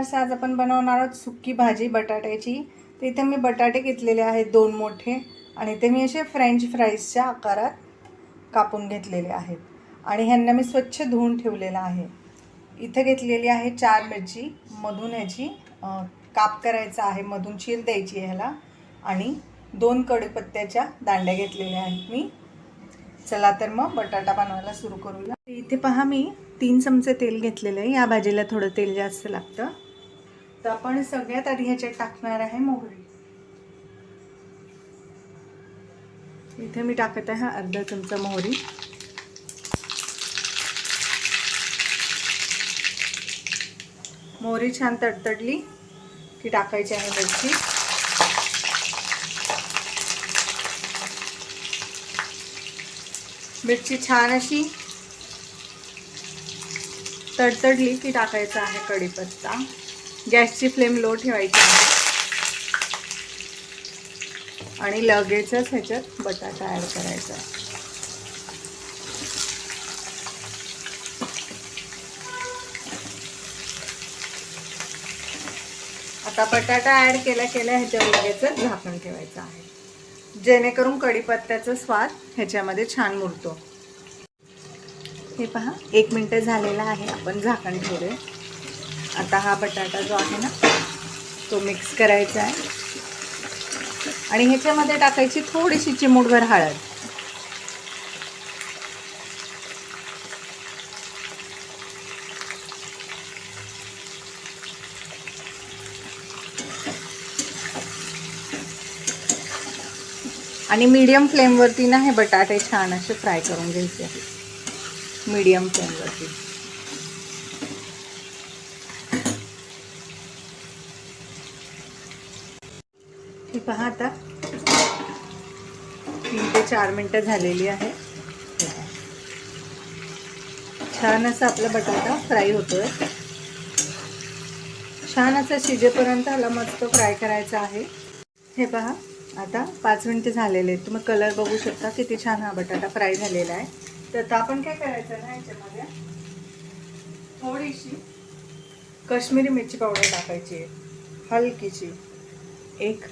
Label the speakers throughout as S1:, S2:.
S1: Weavers, आज आपण बनवणार आहोत सुकी भाजी बटाट्याची। तर इथे मी बटाटे घेतलेले आहेत 2 मोठे आणि ते मी असे फ्रेंच फ्राईजच्या आकारात कापून घेतलेले आहेत आणि ह्यांना मी स्वच्छ धुवून ठेवलेला आहे। इथे घेतलेली आहे 4 मिरची, मधून याची काप करायचा आहे, मधून चीर द्यायची आहे ह्याला आणि 2 कढीपत्त्याच्या दांड्या घेतलेल्या आहेत मी। चला तर मग बटाटा बनवायला सुरू करूया। इथे पहा मी 3 चमचे तेल घेतलेले आहे। या भाजीला थोडं तेल जास्त लागतं। तर आपण सगळ्यात आधी ह्याच्यात टाकणार आहे मोहरी। इथे मी टाकत आहे अर्धा चमचा मोहरी। मोहरी छान तडतडली की टाकायची आहे मिरची। मिरची छान अशी तडतडली की टाकायचा आहे कढीपत्ता। गॅसची फ्लेम लो ठेवायची आहे आणि लगेचच ह्याच्यात बटाटा ॲड करायचा आहे। आता बटाटा ॲड केल्या ह्याच्यावर लगेचच झाकण ठेवायचं आहे, जेणेकरून कढीपत्त्याचा स्वाद ह्याच्यामध्ये छान मुरतो। हे पहा 1 मिनिट झालेला आहे, आपण झाकण ठेवले। आता हा बटाटा जो आहे ना तो मिक्स करायचा आहे आणि ह्याच्यामध्ये टाकायची थोडीशी चिमूटभर हळद। आणि मीडियम फ्लेमवरती ना हे बटाटे छान असे फ्राय करून घ्यायचे आहेत, मीडियम फ्लेमवरती। हे पहा आता 3 ते 4 मिनिटं झालेली आहे। छान असा आपला बटाटा फ्राय होतोय। छान असं शिजेपर्यंत ह्याला मस्त फ्राय करायचा आहे। हे पहा आता 5 मिनिटं झालेले आहेत। तुम्ही कलर बघू शकता किती छान हा बटाटा फ्राय झालेला आहे। तर आता आपण काय करायचं ना, ह्याच्यामध्ये थोडीशी काश्मीरी मिरची पावडर टाकायची आहे, हलकीशी, एक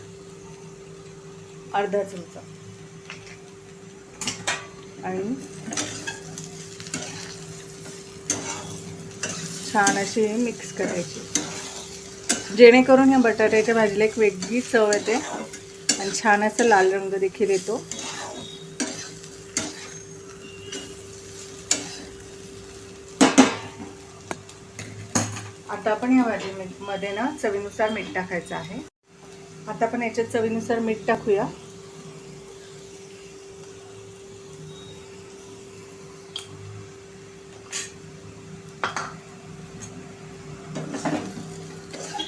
S1: अर्धा चमचा, आणि छान अशी मिक्स करायची, जेणेकरून ह्या बटाट्याच्या भाजीला एक वेगळी चव येते आणि छान असा लाल रंग देखील येतो। आता आपण या भाजीमध्ये ना चवीनुसार मीठ टाकायचं आहे। आता आपण याच्यात चवीनुसार मीठ टाकूया।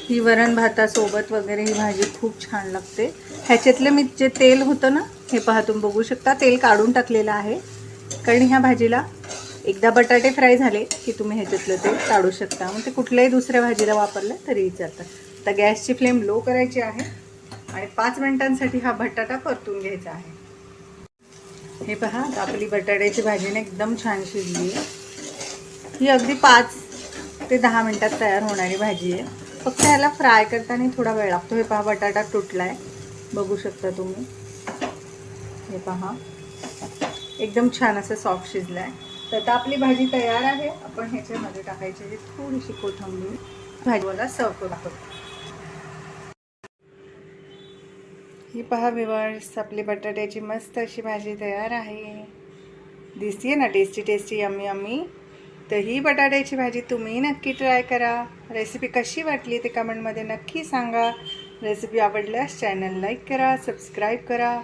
S1: ही वरण भातासोबत वगैरे ही भाजी खूप छान लागते। ह्याच्यातले मी जे तेल होतं ना, हे पहा तुम्ही बघू शकता, तेल काढून टाकलेलं आहे, कारण ह्या भाजीला एकदा बटाटे फ्राय झाले की तुम्ही ह्याच्यातलं तेल काढू शकता, मग ते कुठल्याही दुसऱ्या भाजीला वापरलं तरीही चालतं। आता गॅसची फ्लेम लो करायची आहे आणि 5 मिनिटांसाठी हा बटाटा परतून घ्यायचा आहे। हे पहा आपली बटाट्याची भाजीने एकदम छान शिजली आहे। ही अगदी 5 ते 10 मिनिटात तयार होणारी भाजी आहे। फक्त ह्याला फ्राय करताना थोडा वेळ लागतो। हे पहा बटाटा तुटलाय, बघू शकता तुम्ही। हे पहा एकदम छान असं सॉफ्ट शिजलाय। तर आता आपली भाजी तयार आहे। आपण ह्याच्यामध्ये टाकायची आहे थोडीशी कोथिंबीर, भाजीला सर्व करू। ही पहा व्ह्यूअर्स, आपली बटाट्याची मस्त अशी भाजी तयार आहे। दिसतीये ना टेस्टी टेस्टी, यम्मी यम्मी। तर ही बटाट्याची भाजी तुम्ही नक्की ट्राय करा। रेसिपी कशी वाटली ते कमेंटमध्ये नक्की सांगा। रेसिपी आवडल्यास चॅनल लाईक करा, सबस्क्राईब करा